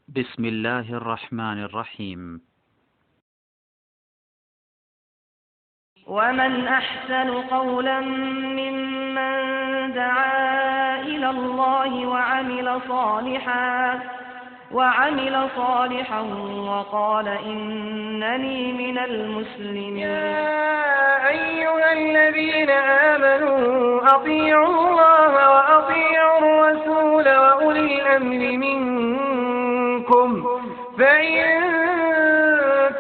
بسم الله الرحمن الرحيم. ومن أحسن قولا ممن دعا إلى الله وعمل صالحا وقال إنني من المسلمين. يا أيها الذين آمنوا أطيعوا الله وأطيعوا الرسول وأولي الأمر منكم فإن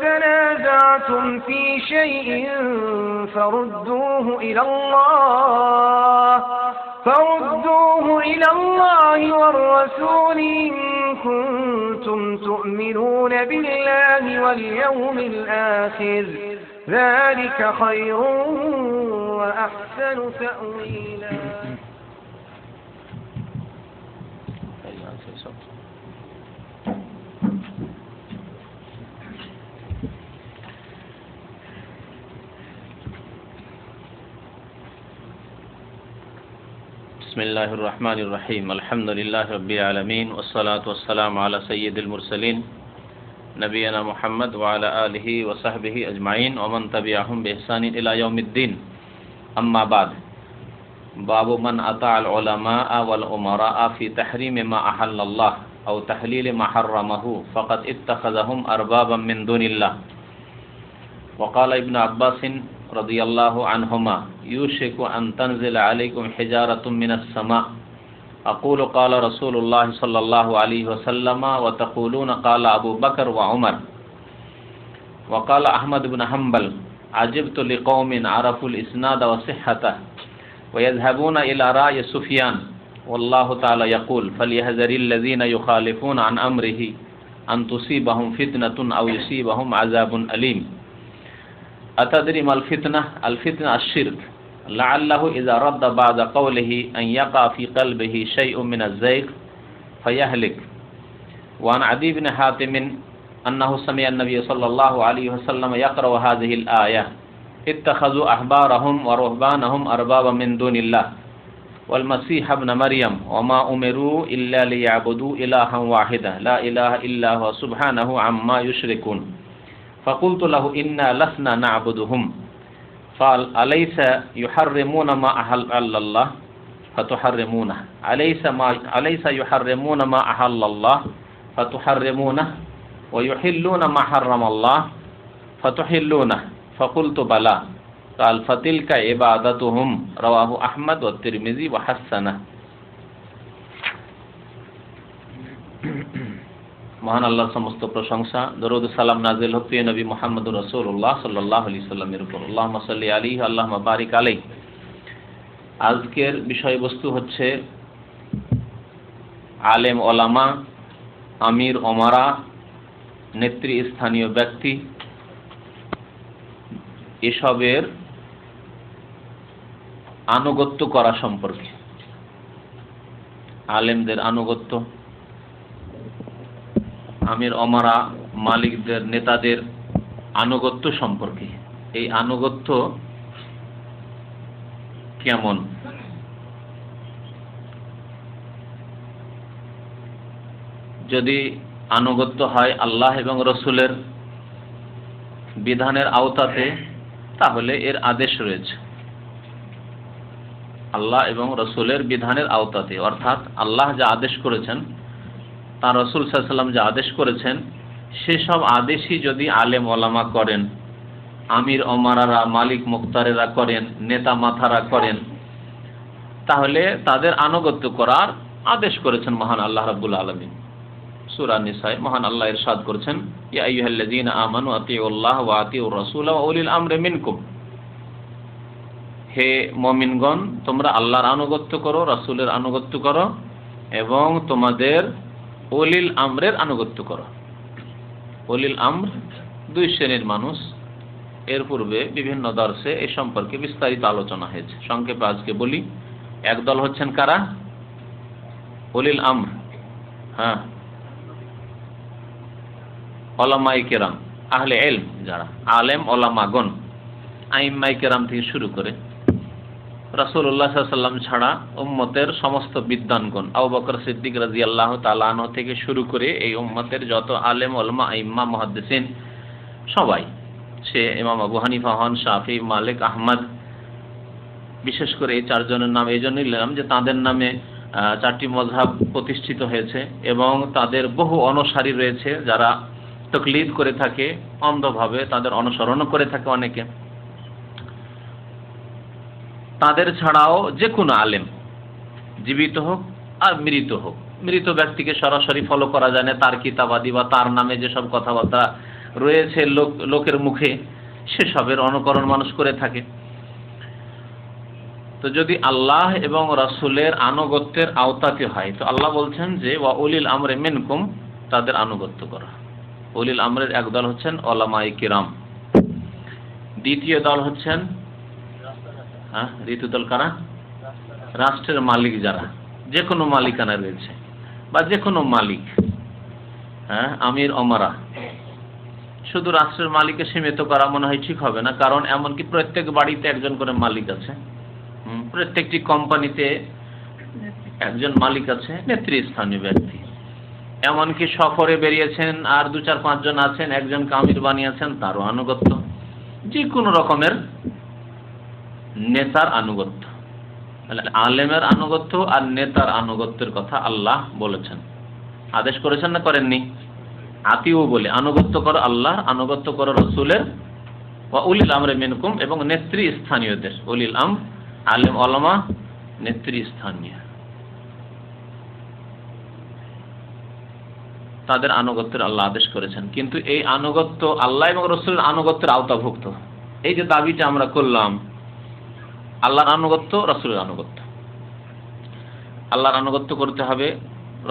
تنازعتم في شيء فردوه إلى الله والرسول إن كنتم تؤمنون بالله واليوم الآخر ذلك خير وأحسن تأويلا. بسم الله الرحمن الرحيم. الحمد لله رب العالمين والصلاة والسلام على سيد المرسلين نبينا محمد وعلى آله وصحبه أجمعين ومن تبعهم بإحسان إلى يوم الدين. أما بعد. باب من أطاع العلماء والأمراء في تحريم ما أحل الله أو تحليل ما حرمه فقد اتخذهم أربابا من دون الله. وقال ابن عباس رضي الله عنهما يوشك أن تنزل عليكم حجارة من السماء أقول قال رسول الله صلى الله عليه وسلم وتقولون قال أبو بكر وعمر. وقال أحمد بن حنبل عجبت لقوم عرفوا الإسناد وصحته ويذهبون إلى رأي سفيان والله تعالى يقول فليحذر الذين يخالفون عن أمره أن تصيبهم فتنة أو يصيبهم عذاب أليم. أتدري ما الفتنة؟ الفتنة الشرك لعله إذا رد بعد قوله أن يقع في قلبه شيء من الزيغ فيهلك. وعن عدي بن حاتم أنه سمع النبي صلى الله عليه وسلم يقرأ هذه الآية اتخذوا أحبارهم ورهبانهم أربابا من دون الله والمسيح ابن مريم وما أمروا إلا ليعبدوا إلها واحدا لا إله إلا هو سبحانه عما يشركون. فقلت له إنا لسنا نعبدهم قال أليس يحرمون ما أحل الله فتحرمونه أليس يحرمون ما أحل الله فتحرمونه ويحلون ما حرم الله فتحلونه فقلت بلى قال فتلك عبادتهم رواه أحمد والترمذي وحسنه. মহান আল্লাহর সমস্ত প্রশংসা, দরুদ সালাম নাজিল হোক প্রিয় নবী মুহাম্মদুর রাসূলুল্লাহ সাল্লাল্লাহু আলাইহি সাল্লামের উপর। আল্লাহুম্মা সাল্লি আলাইহি আল্লাহুম্মা বারিক আলাইহি। আজকের বিষয়বস্তু হচ্ছে আলেম ওলামা, আমির ওমারা, নেতৃস্থানীয় ব্যক্তি এসবের আনুগত্য করা সম্পর্কে, আলেমদের আনুগত্য, আমির ওমারা, মালিকদের, নেতাদের আনুগত্য সম্পর্কে। এই আনুগত্য কেমন? যদি আনুগত্য হয় আল্লাহ এবং রসুলের বিধানের আওতাতে তাহলে এর আদেশ রয়েছে আল্লাহ এবং রসুলের বিধানের আওতাতে, অর্থাৎ আল্লাহ যা আদেশ করেছেন, তার রসুল সাল্লাল্লাহু আলাইহি ওয়াসাল্লাম যা আদেশ করেছেন সেসব আদেশই যদি আলেম ওলামা করেন, আমির ওমারারা, মালিক মুখতারেরা করেন, নেতা মাথারা করেন, তাহলে তাদের আনুগত্য করার আদেশ করেছেন মহান আল্লাহ রাব্বুল আলামিন। সূরা নিসায় মহান আল্লাহ ইরশাদ করেছেন ইয়া আইয়ুহাল্লাযীনা আমানু আতিউল্লাহ ওয়া আতিউর রাসূল ওয়া উলিল আমরি মিনকুম। হে মুমিনগণ, তোমরা আল্লাহর আনুগত্য করো, রাসূলের আনুগত্য করো এবং তোমাদের উলিল আমরের আনুগত্য করো। উলিল আমর দুই শ্রেণীর মানুষ, এর পূর্বে বিভিন্ন দর্শে এ সম্পর্কে বিস্তারিত আলোচনা হয়েছে। সংক্ষেপে আজকে বলি, একদল হচ্ছেন কারা? উলিল আমর, হ্যাঁ, ওলামায়ে কেরাম, আহলে ইলম, যারা আলেম ওলামাগণ, আইম্মায়ে কেরাম থেকে শুরু করে রাসূলুল্লাহ সাল্লাল্লাহু আলাইহি ওয়াসাল্লাম ছাড়া উম্মতের সমস্ত বিদ্বানগণ আবু বকর সিদ্দিক রাদিয়াল্লাহু তাআলা আনহু থেকে শুরু করে এই উম্মতের যত আলেম ওলামা আইম্মা মুহাদ্দিসিন সবাই, সে ইমাম আবু হানিফা হন, শাফি, মালিক, আহমদ, বিশেষ করে এই চারজনের নাম এই জন্যই নিলাম যে তাদের নামে চারটি মযহাব প্রতিষ্ঠিত হয়েছে এবং তাদের বহু অনুসারী রয়েছে যারা তাকলিদ করে থাকে অন্ধভাবে, তাদের অনুসরণ করে থাকে অনেকে। তাদের ছাড়াও যে কোনো আলেম জীবিত হোক আর মৃত হোক, মৃত ব্যক্তিকে সরাসরি ফলো করা যায় না, তার কিতাবাদি বা তার নামে যেসব কথাবার্তা রয়েছে লোকের মুখে সেসবের অনুকরণ মানুষ করে থাকে। তো যদি আল্লাহ এবং রাসূলের আনুগত্যের আওতাতে হয় তো আল্লাহ বলছেন যে ওয়া উলিল আমরে মিনকুম, তাদের আনুগত্য করা। উলিল আমরের এক দল হচ্ছেন উলামায়ে কিরাম, দ্বিতীয় দল হচ্ছেন দ্বিতীয় দল কারা? রাষ্ট্রের মালিক, যারা যে কোনো মালিকানা রয়েছে বা যে কোনো মালিক, আমির ওমরা। শুধু রাষ্ট্রের মালিককে সীমিত করা মনে হয় ঠিক হবে না, কারণ এমনকি প্রত্যেক বাড়িতে একজন করে মালিক আছে, প্রত্যেকটি কোম্পানিতে একজন মালিক আছে, নেতৃস্থানীয় ব্যক্তি। এমনকি সফরে বেরিয়েছেন আর 2-4-5 জন আছেন, একজনকে আমির বানিয়েছেন, তারও আনুগত্য। যে কোনো রকমের নেতার আনুগত্য, আলেমের আনুগত্য আর নেতার আনুগত্যের কথা আল্লাহ বলেছেন, আদেশ করেছেন না করেননি? আতিউ বলে আনুগত্য করো আল্লাহর, আনুগত্য করো রাসূলের, ওয়া উলিল আমরে মিনকুম, এবং নেতৃস্থানীয়দের, উলিল আম আলেম ওলামা নেতৃস্থানীয়, তাদের আনুগত্যের আল্লাহ আদেশ করেছেন। কিন্তু এই আনুগত্য আল্লাহ এবং রাসূলের আনুগত্যের আওতাভুক্ত। এই যে দাবিটা আমরা করলাম, আল্লাহর আনুগত্য, রাসূলের আনুগত্য, আল্লাহর আনুগত্য করতে হবে,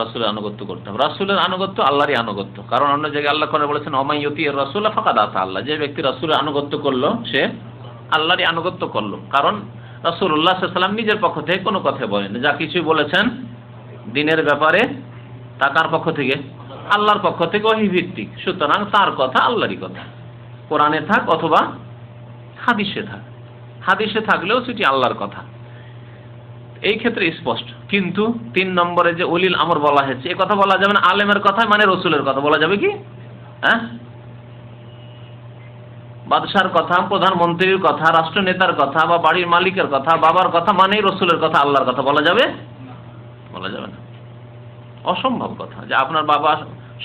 রাসূলের আনুগত্য করতে হবে। রাসূলের আনুগত্য আল্লাহরই আনুগত্য, কারণ অন্য জায়গায় আল্লাহ করে বলেছেন ওমাই ইউতির রাসূল ফাকাদ আতা আল্লাহ, যে ব্যক্তি রাসূলের আনুগত্য করলো সে আল্লাহরই আনুগত্য করলো। কারণ রাসূলুল্লাহ সাল্লাল্লাহু আলাইহি ওয়াসাল্লাম নিজের পক্ষ থেকে কোনো কথা বলেন, যা কিছু বলেছেন দ্বীনের ব্যাপারে তা কার পক্ষ থেকে? আল্লাহর পক্ষ থেকে, ওহী ভিত্তিক। সুতরাং তার কথা আল্লাহরই কথা, কোরআনে থাক অথবা হাদিসে থাক, হাদিসে থাকলেও সেটি আল্লাহর কথা, এই ক্ষেত্রে স্পষ্ট। কিন্তু 3 নম্বরে যে উলিল আমর বলা হয়েছে, এ কথা বলা যাবে না আলেমের কথা মানে রাসূলের কথা বলা যাবে কি? বাদশার কথা, প্রধানমন্ত্রীর কথা, রাষ্ট্রনেতার কথা বা বাড়ির মালিকের কথা, বাবার কথা মানেই রাসূলের কথা, আল্লাহর কথা বলা যাবে? বলা যাবে না, অসম্ভব কথা। যে আপনার বাবা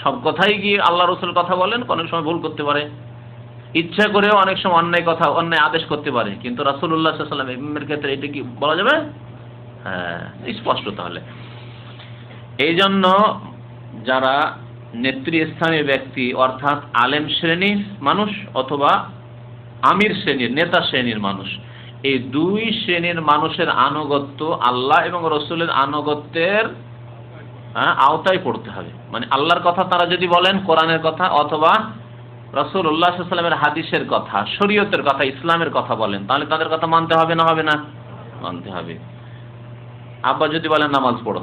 সব কথাই গিয়ে আল্লাহ রাসূলের কথা বলেন, অনেক সময় ভুল করতে পারে, ইচ্ছা করেও অনেক সময় অন্যায় কথা, অন্যায় আদেশ করতে পারে, কিন্তু রাসূলুল্লাহ সাল্লাল্লাহু আলাইহি ওয়াসাল্লামের ক্ষেত্রে এটা কি বলা যাবে? স্পষ্ট। তাহলে এই জন্য যারা নেতৃস্থানীয় ব্যক্তি, অর্থাৎ আলেম শ্রেণীর মানুষ অথবা আমির শ্রেণীর, নেতা শ্রেণীর মানুষ, এই 2 শ্রেণীর মানুষের আনুগত্য আল্লাহ এবং রাসূলের আনুগত্যের আওতায় পড়তে হবে। মানে আল্লাহর কথা তারা যদি বলেন, কোরআনের কথা, অথবা রাসূলুল্লাহ সাল্লাল্লাহু আলাইহি ওয়াসাল্লামের হাদিসের কথা, শরীয়তের কথা, ইসলামের কথা বলেন, তাহলে তাদের কথা মানতে হবে না হবে না? মানতে হবে। আব্বা যদি বলেন নামাজ পড়ো,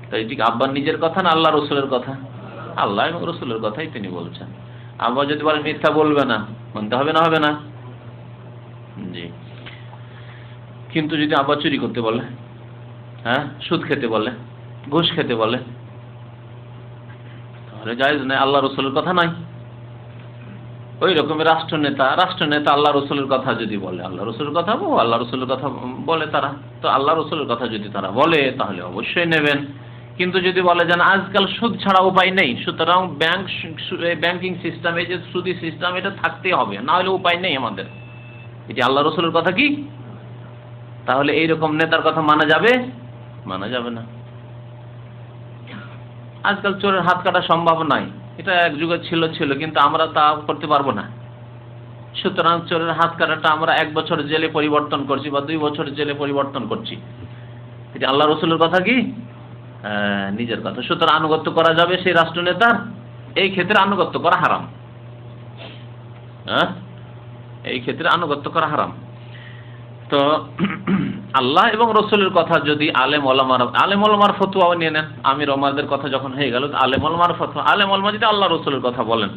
তো এটি আব্বার নিজের কথা না আল্লাহ রাসূলের কথা? আল্লাহ এবং রাসূলের কথাই তিনি বলছেন। আব্বা যদি বলেন মিথ্যা বলবে না, মানতে হবে না হবে না? জি। কিন্তু যদি আব্বা চুরি করতে বলে, সুদ খেতে বলে, ঘুষ খেতে বলে, তাহলে জায়েজ নাই, আল্লাহ রাসূলের কথা নাই। ওই রকমের রাষ্ট্রনেতা আল্লাহ রাসূলের কথা যদি বলে, আল্লাহ রাসূলের কথা আল্লাহ রাসূলের কথা বলে তারা, তো আল্লাহ রাসূলের কথা যদি তারা বলে তাহলে অবশ্যই নেবেন। কিন্তু যদি বলে যে আজকাল সুদ ছাড়া উপায় নেই, সুতরাং ব্যাংকিং সিস্টেম, এই যে সুদি সিস্টেম, এটা থাকতেই হবে, না হলে উপায় নেই আমাদের, এটি আল্লাহ রাসূলের কথা কি? তাহলে এইরকম নেতার কথা মানা যাবে? মানা যাবে না। আজকাল চোরের হাত কাটা সম্ভব নয়, এটা এক যুগে ছিল, কিন্তু আমরা তা করতে পারবো না। সুতরাং চোরের হাত কাটাটা আমরা 1 বছর জেলে পরিবর্তন করছি বা 2 বছর জেলে পরিবর্তন করছি, এটা আল্লাহ রাসূলের কথা কি? নিজের কথা। সুতরাং আনুগত্য করা যাবে সেই রাষ্ট্রনেতার? এই ক্ষেত্রে আনুগত্য করা হারাম। এই ক্ষেত্রে আনুগত্য করা হারাম। তো আল্লাহ এবং রাসূলের কথা যদি আলেম ওলামার ফতোয়াও নিয়ে নেন, আমির ওমরাদের কথা যখন হয়ে গেল, আলেম ওলামার ফতোয়া, আলেম ওলামা যদি আল্লাহ রাসূলের কথা বলেন,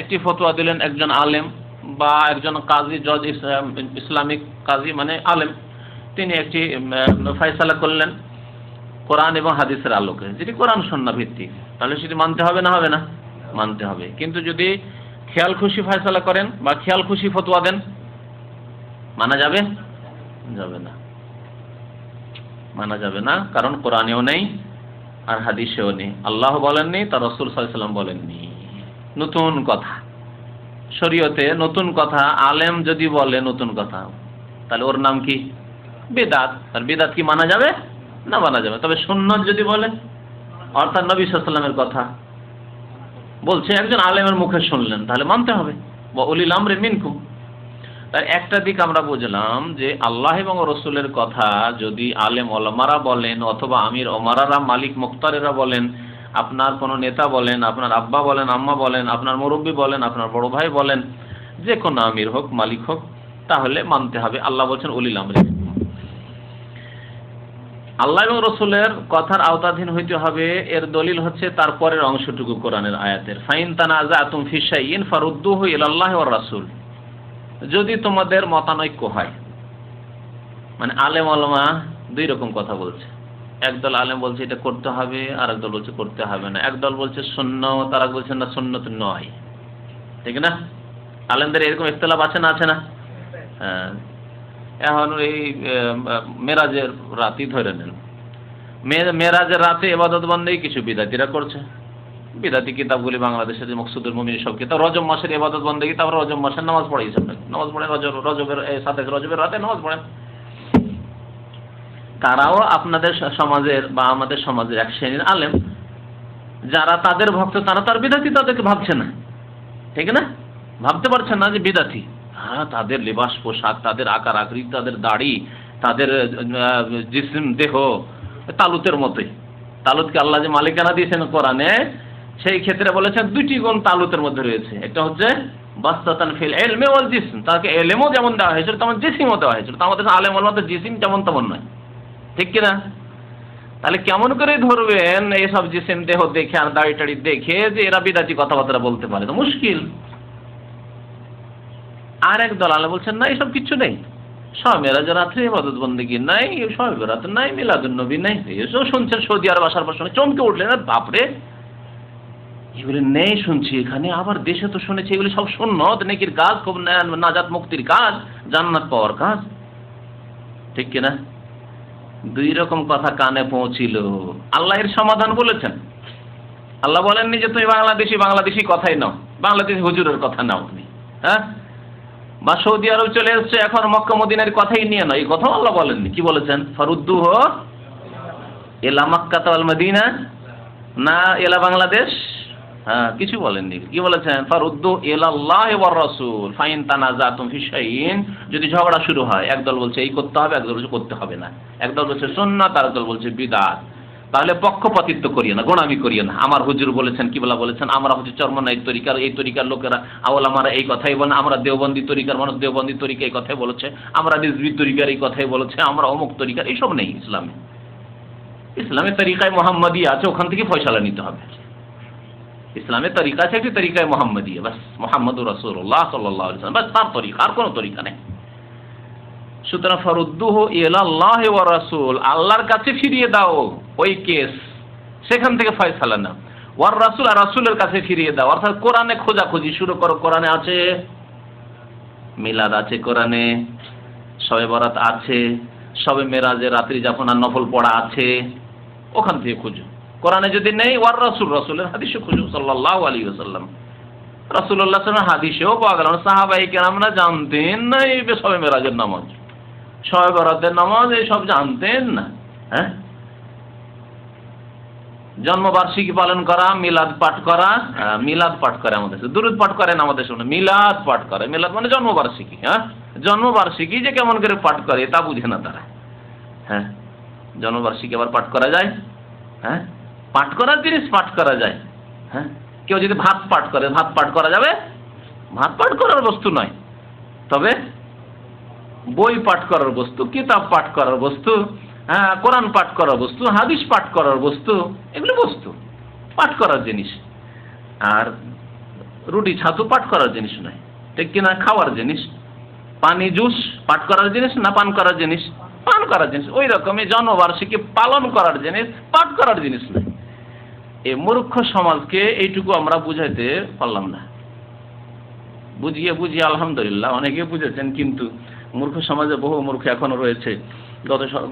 একটি ফতোয়া দিলেন একজন আলেম বা একজন কাজী, জজ, ইসলামিক কাজী মানে আলেম, তিনি একটি ফয়সালা করলেন কোরআন এবং হাদিসের আলোকে, যেটি কোরআন সুন্নাহ ভিত্তিক, তাহলে সেটি মানতে হবে না হবে না? মানতে হবে। কিন্তু যদি খেয়াল খুশি ফয়সালা করেন বা খেয়াল খুশি ফতোয়া দেন, মানা যাবে? যাবে না, মানা যাবে না। কারণ কোরআনেও নেই আর হাদিসেও নেই, আল্লাহ বলেননি, তার রাসূল সাল্লাল্লাহু আলাইহি ওয়াসাল্লাম বলেননি। নতুন কথা, শরীয়তে নতুন কথা আলেম যদি বলে নতুন কথা, তাহলে ওর নাম কি? বিদআত। আর বিদআত কি মানা যাবে? না, মানা যাবে। তবে সুন্নাত যদি বলে, অর্থাৎ নবী সাল্লাল্লাহু আলাইহি ওয়াসাল্লামের কথা বলছে, একজন আলেমের মুখে শুনলেন, তাহলে মানতে হবে। ওয়া উলিল আমরি মিনকুম। তার একটা দিক আমরা বুঝলাম যে আল্লাহ এবং রসুলের কথা যদি আলেম ওলামারা বলেন, অথবা আমির ওমারারা, মালিক মুখতারেরা বলেন, আপনার কোনো নেতা বলেন, আপনার আব্বা বলেন, আম্মা বলেন, আপনার মুরব্বী বলেন, আপনার বড় ভাই বলেন, যে কোনো আমির হোক, মালিক হোক, তাহলে মানতে হবে। আল্লাহ বলছেন উলিল আমরি। আল্লাহ এবং রসুলের কথার আওতাধীন হইতে হবে, এর দলিল হচ্ছে তারপরের অংশটুকু কোরআনের আয়াতের, ফাইন তানাযাতুম ফি শাইইন ফারুদ্দুহু ইলাল্লাহি ওয়ার রাসূল। যদি তোমাদের মতানৈক্য হয়, মানে আলেম ওলামা দুই রকম কথা বলছে। একদল আলেম বলছে এটা করতে হবে, আর একদল বলছে করতে হবে না। একদল বলছে সুন্নাত, তারা বলছেন না সুন্নাত নয়, ঠিক না? আলেমদের এরকম ইখতিলাফ আছে না? আছে না? হ্যাঁ। এখন এই মেরাজের রাতই ধরে নেন, মেরাজের রাতে ইবাদত বন্দেগী কিছু বিদাতিরা করছে। বিদাতি কিতাবগুলি বাংলাদেশের যে মকসুদুল মুমিন সব কিতাব, রজব মাসের ইবাদত বন্দেগী, তারপর রজব মাসের নামাজ পড়াইছে, নামাজ পড়ে রজবের সাথে রজবের রাতে নামাজ পড়েন। তারাও আপনাদের সমাজের বা আমাদের সমাজের এক শ্রেণীর আলেম, যারা তাদের ভক্ত, তারা তার বিদাতি, তাদেরকে ভাবছে না, ঠিক না? ভাবতে পারছেন না যে বিদাতি। হ্যাঁ, তাদের লিবাস পোশাক, তাদের আকার আকৃতি, তাদের দাড়ি, তাদের জিসিম দেহ তালুতের মতোই। তালুতকে আল্লাহ যে মালিকানা দিয়েছেন কোরআনে, সেই ক্ষেত্রে বলেছেন দুইটি গুণ তালুতের মধ্যে রয়েছে। একটা হচ্ছে বাসতাতান ফিল ইলমি ওয়াল জিসম, তাকে ইলমও যেমন দেওয়া হয়েছিল তেমন জিসিমও দেওয়া হয়েছিল। আমাদের আলেম ওলামাদের জিসিম যেমন তেমন নয়, ঠিক কিনা? তাহলে কেমন করে ধরবেন এইসব জিসিম দেহ দেখে আর দাড়ি টাড়ি দেখে যে এরা বিদাতি কথাবার্তা বলতে পারে? তো মুশকিল। আর এক দল আলেম বলছেন না, এসব কিচ্ছু নেই, সব মেরাজের রাত্রে ইবাদত বন্দেগী নাই, সব রাত নাই, মিলাদুন নবী নাই। এসব শুনছেন সৌদি আরব আসার পর শুনে চমকে উঠলেন, বাপরে এগুলি নেই শুনছি এখানে, আবার দেশে তো শুনেছি এগুলি সব সুন্নাত, নেকির কাজ, খুব নাজাত মুক্তির কাজ, জান্নাত পাওয়ার কাজ, ঠিক কিনা? দুই রকম কথা কানে পৌঁছিল। আল্লাহ এর সমাধান বলেছেন। আল্লাহ বলেননি যে তুমি বাংলাদেশি কথাই নাও, বাংলাদেশি হুজুরের কথা নাও তুমি, হ্যাঁ, বা সৌদি আরব চলে এসছে এখন মক্কা মদিনার কথাই নিয়ে নাও, এই কথাও আল্লাহ বলেননি। কি বলেছেন? ফারুদ্দুহু ইলা মাক্কা ওয়াল মদিনা, না ইলা বাংলাদেশ, হ্যাঁ, কিছু বলেননি। কি বলেছেন? ফারুদ্দু ইলাল্লাহি ওয়ার রাসূল ফাইন তানাযাতুম ফি শাইইন। যদি ঝগড়া শুরু হয়, একদল বলছে এই করতে হবে, একদল বলছে করতে হবে না, একদল বলছে সুন্নাত, আর একদল বলছে বিদআত, তাহলে পক্ষপাতিত্ব করিও না, গোনামি করিও না। আমার হুজুর বলেছেন, কিবলা বলেছেন, আমরা হচ্ছে চরমনাই তরিকার, এই তরিকার লোকেরা আওলামারা এই কথাই বলেন, আমরা দেওবন্দি তরিকার মানুষ দেওবন্দি তরিকা এই কথাই বলেছে, আমরা রিজভী তরিকার এই কথাই বলেছে, আমরা অমুক তরিকার, এইসব নেই ইসলামে। ইসলামের তরিকায় মুহাম্মাদিয়া আছে, ওখান থেকে ফয়সালা নিতে হবে। ইসলামের তরিকা আছে একটি তরিকায় মুহাম্মাদিয়া, বাস মুহাম্মদুর রাসূলুল্লাহ সাল্লাল্লাহু আলাইহি ওয়াসাল্লাম, বাস তার তরিকা, আর কোনো তরিকা নেই। সুতরাং ফারুদ্দুহু ইলাল্লাহি ওয়া রাসূল, আল্লাহর কাছে ফিরিয়ে দাও ওই কেস, সেখান থেকে ফয়সালা নাও। ওয়ার রাসূল, আর রাসূলের কাছে ফিরিয়ে দাও, অর্থাৎ কোরআনে খোঁজাখুঁজি শুরু করো। কোরআনে আছে মিলাদ, আছে কোরআনে শবে বরাত আছে, শবে মেরাজের রাত্রি যাপন আর নফল পড়া আছে, ওখান থেকে খুঁজো। কোরআনে যদি নেই, ওয়ার রাসূল, রাসূলের হাদিসে খুঁজো সাল্লাল্লাহু আলাইহি ওয়াসাল্লাম। রাসূলুল্লাহ সাল্লাল্লাহু আলাইহি ওয়াসাল্লাম হাদিসেও পাওয়া গেল। সাহাবায়ে কেরামরা জানতেন না এই শবে মেরাজের নামাজ, শবে বরাতের নামাজ, এই সব জানতেন না। হ্যাঁ, জন্মবার্ষিকী পালন করা, মিলাদ পাঠ করা, মিলাদ পাঠ করে আমাদের, দুরূদ পাঠ করেন আমাদের সামনে, মিলাদ পাঠ করে। মিলাদ মানে জন্মবার্ষিকী। হ্যাঁ, জন্মবার্ষিকী যে কেমন করে পাঠ করে তা বুঝে না তারা। হ্যাঁ, জন্মবার্ষিকী আবার পাঠ করা যায়? হ্যাঁ, পাঠ করার জিনিস পাঠ করা যায়। হ্যাঁ, কেউ যদি ভাত পাঠ করে, ভাত পাঠ করা যাবে? ভাত পাঠ করার বস্তু নয়, তবে বই পাঠ করার বস্তু, কিতাব পাঠ করার বস্তু, হ্যাঁ, কোরআন পাঠ করার বস্তু, হাদিস পাঠ করার বস্তু, এগুলো বস্তু, পাঠ করার জিনিস। আর রুটি ছাতু পাঠ করার জিনিস নয়, ঠিক কিনা? খাওয়ার জিনিস। পানি জুস পাঠ করার জিনিস না পান করার জিনিস? পান করার জিনিস, ওই রকমই জন্মবার্ষিকী পালন করার জিনিস, পাঠ করার জিনিস নয়। এই মূর্খ সমাজকে এইটুকু আমরা বুঝাইতে পারলাম না। বুঝিয়ে আলহামদুলিল্লাহ অনেকে বুঝেছেন, কিন্তু মূর্খ সমাজে বহু মূর্খ এখনো রয়েছে।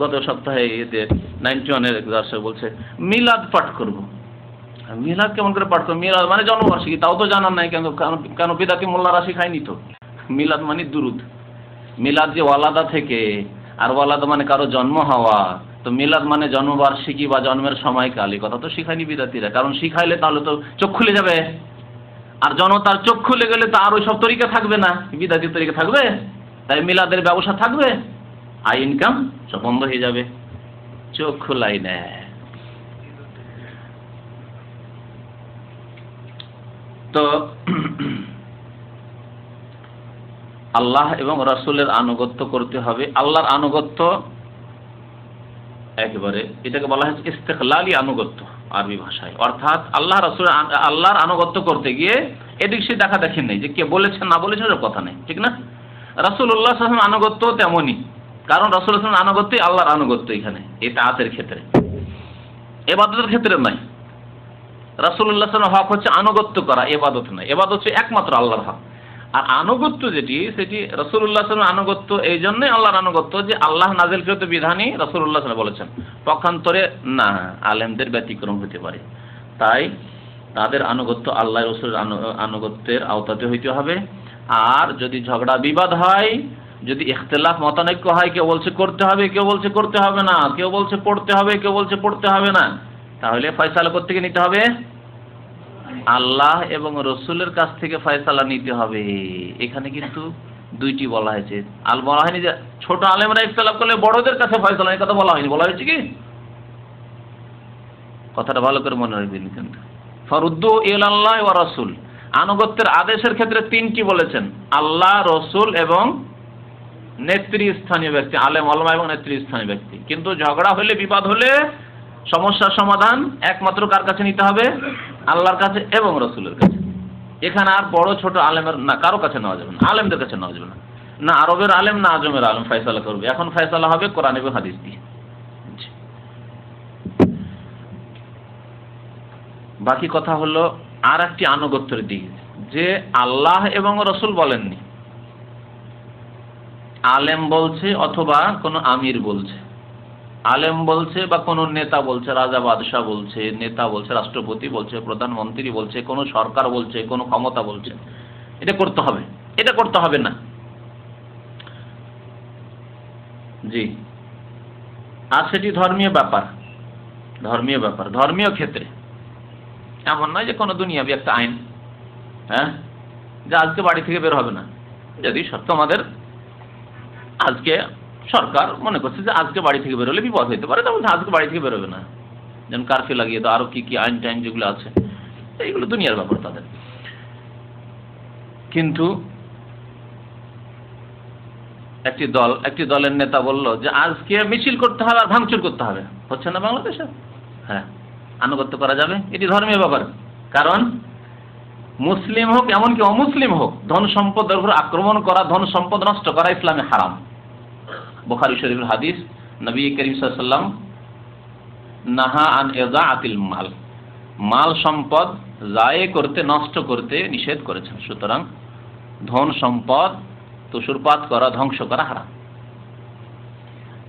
গত সপ্তাহে এতে 91-এর দর্শক বলছে মিলাদ পাঠ করব। মিলাদ কেমন করে পাঠ করবো? মিলাদ মানে জন্মবার্ষিকী, তাও তো জানার নাই। কেন বিদাতি মোল্লা রাশি খায়নি তো। মিলাদ মানে দুরুদ। মিলাদ যে ওয়ালাদা থেকে, আর ওয়ালাদা মানে কারো জন্ম হওয়া, তো মিলাদ মানে জন্মবার্ষিকী বা জন্মের সময়কাল। এই কথা তো শিখায়নি বিদাতিরা, কারণ শিখাইলে তাহলে তো চোখ খুলে যাবে, আর জনতার চোখ খুলে গেলে তো আর ওই সব তরিকা থাকবে না, বিদাতির তরিকা থাকবে। তাই মিলাদের ব্যবসা থাকবে, আই ইনকাম সব বন্ধ হয়ে যাবে, চোখ খোলাই নেয়। তো আল্লাহ এবং রাসূলের আনুগত্য করতে হবে। আল্লাহর আনুগত্য একেবারে, এটাকে বলা হয়েছে ইস্তিকলালি আনুগত্য আরবি ভাষায়। অর্থাৎ আল্লাহর আনুগত্য করতে গিয়ে এদিক সে দেখা দেখি নেই যে কে বলেছেন না বলেছেন, ওর কথা নেই, ঠিক না? রাসূলুল্লাহ সাল্লাল্লাহু আলাইহি ওয়াসাল্লাম আনুগত্য তেমনই, কারণ রাসূলুল্লাহ সাল্লাল্লাহু আলাইহি ওয়াসাল্লাম আনুগত্যই আল্লাহর আনুগত্য। এখানে ইতাআতের ক্ষেত্রে, ইবাদতের ক্ষেত্রে নয়। রাসূলুল্লাহ সাল্লাল্লাহু আলাইহি ওয়াসাল্লাম হক হচ্ছে আনুগত্য করা, ইবাদত নয়। ইবাদত হচ্ছে একমাত্র আল্লাহর হক। আর আনুগত্য সেটি রাসূলুল্লাহ সাল্লাল্লাহু আলাইহি ওয়াসাল্লাম আনুগত্য এই জন্যই আল্লাহর আনুগত্য যে আল্লাহ নাযিলকৃত বিধানই রাসূলুল্লাহ সাল্লাল্লাহু আলাইহি ওয়াসাল্লাম বলেছেন। পক্ষান্তরে না, আলেমদের ব্যতিক্রম হতে পারে। তাই তাদের আনুগত্য আল্লাহ রাসূলের আনুগত্যের আওতাতে হইতে হবে। আর যদি ঝগড়া বিবাদ হয়, যদি ইখতিলাফ মতানৈক্য হয়, কেউ বলছে করতে হবে, কেউ বলছে করতে হবে না, কেউ বলছে পড়তে হবে, কেউ বলছে পড়তে হবে না, তাহলে ফয়সালা কোত্থেকে নিতে হবে? আল্লাহ এবং রসুলের কাছ থেকে ফয়সালা নিতে হবে। এখানে কিন্তু দুইটি বলা হয়েছে। বলা হয়নি যে ছোট আলেমরা ইখতিলাফ করলে বড়দের কাছে ফয়সালা, এই কথা বলা হয়নি। বলা হয়েছে কি? কথাটা ভালো করে মনে রাখবেন। কিন্তু ফারুদ্দু ইলাল্লাহি ওয়া রাসূল, আনুগত্যের আদেশের ক্ষেত্রে তিনটি বলেছেন, আল্লাহ, রসুল এবং নেতৃস্থানীয় ব্যক্তি, আলেম ওলামা এবং নেতৃস্থানীয় ব্যক্তি। কিন্তু ঝগড়া হলে, বিবাদ হলে, সমস্যার সমাধান একমাত্র কার কাছে নিতে হবে? আল্লাহর কাছে এবং রসুলের কাছে। এখানে আর বড় ছোট আলেমের না, কারো কাছে নেওয়া যাবে না, আলেমদের কাছে নেওয়া যাবে না। না আরবের আলেম না আজমের আলেম ফয়সালা করবে। এখন ফয়সালা হবে কোরআন এবং হাদিস দিয়ে। বাকি কথা হলো আর একটি আনুগত্যের দিক, যে আল্লাহ এবং রসুল বলেননি, আলেম বলছে অথবা কোনো আমির বলছে, আলেম বলছে বা কোনো নেতা বলছে, রাজা বাদশাহ বলছে, নেতা বলছে, রাষ্ট্রপতি বলছে, প্রধানমন্ত্রী বলছে, কোনো সরকার বলছে, কোনো ক্ষমতা বলছে, এটা করতে হবে, এটা করতে হবে না। জি, আর সেটি ধর্মীয় ব্যাপার, ধর্মীয় ক্ষেত্রে। এমন নয় যে কোনো দুনিয়াবি একটা আইন, হ্যাঁ, যে আজকে বাড়ি থেকে বের হবে না। যদি তোমাদের আজকে সরকার মনে করছে যে আজকে বাড়ি থেকে বেরোলে বিপদ হইতে পারে, তাহলে আজকে বাড়ি থেকে বেরোবে না, যেমন কারফিউ লাগিয়ে দাও, আরো কি আইন টাইন যেগুলো আছে, এইগুলো দুনিয়ার ব্যাপার তাদের। কিন্তু একটি দলের নেতা বলল যে আজকে মিছিল করতে হবে আর ভাঙচুর করতে হবে, হচ্ছে না বাংলাদেশে? হ্যাঁ, আনুগত্য করা যাবে, এটি ধর্মীয় ব্যাপার। কারণ মুসলিম হোক এমনকি অমুসলিম হোক, ধন সম্পদের উপর আক্রমণ করা, ধন সম্পদ নষ্ট করা ইসলামে হারাম। বুখারী শরীফের হাদিস, নবী করিম সাল্লাল্লাহু আলাইহি ওয়াসাল্লাম নাহা আন ইযাআতিল মাল, মাল সম্পদ জায়ে করতে, নষ্ট করতে নিষেধ করেছেন। সুতরাং ধন সম্পদ তুষুরপাত করা, ধ্বংস করা হারাম।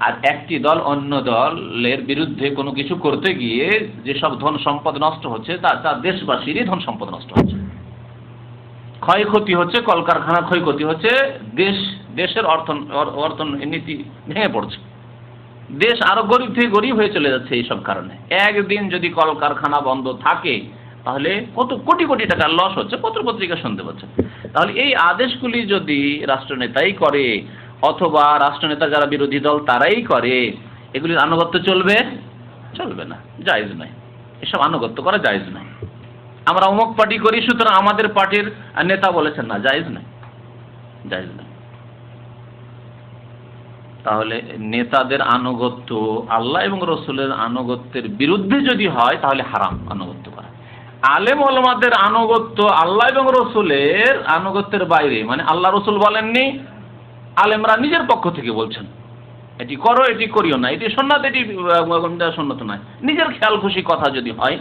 আর একটি দল অন্য দলের বিরুদ্ধে কোনো কিছু করতে গিয়ে যেসব ধন সম্পদ নষ্ট হচ্ছে, তা দেশবাসীরই ধন সম্পদ নষ্ট হচ্ছে, ক্ষয়ক্ষতি হচ্ছে, কলকারখানা ক্ষয়ক্ষতি হচ্ছে, দেশের অর্থনীতি ভেঙে পড়ছে, দেশ আরো গরিব থেকে গরিব হয়ে চলে যাচ্ছে এইসব কারণে। একদিন যদি কলকারখানা বন্ধ থাকে তাহলে কত কোটি কোটি টাকার লস হচ্ছে, পত্রপত্রিকা শুনতে পাচ্ছে। তাহলে এই আদেশগুলি যদি রাষ্ট্রনেতাই করে অথবা রাষ্ট্রনেতা যারা বিরোধী দল তারাই করে, এগুলির আনুগত্য চলবে না, জায়েজ নয়। এসব আনুগত্য করা জায়েজ নয়। আমরা অমুক পার্টি করি সুতরাং আমাদের পার্টির নেতা বলেছেন, না, জায়েজ নয়। তাহলে নেতাদের আনুগত্য আল্লাহ এবং রসুলের আনুগত্যের বিরুদ্ধে যদি হয় তাহলে হারাম আনুগত্য করা। আলেম ওলামাদের আনুগত্য আল্লাহ এবং রসুলের আনুগত্যের বাইরে, মানে আল্লাহ রসুল বলেননি, আলেমরা নিজের পক্ষ থেকে বলছেন, এটি করো, এটি করিও না, এটি সুন্নাত, এটি সুন্নাত নয়। নিজের খেয়াল খুশি কথা যদি হয়,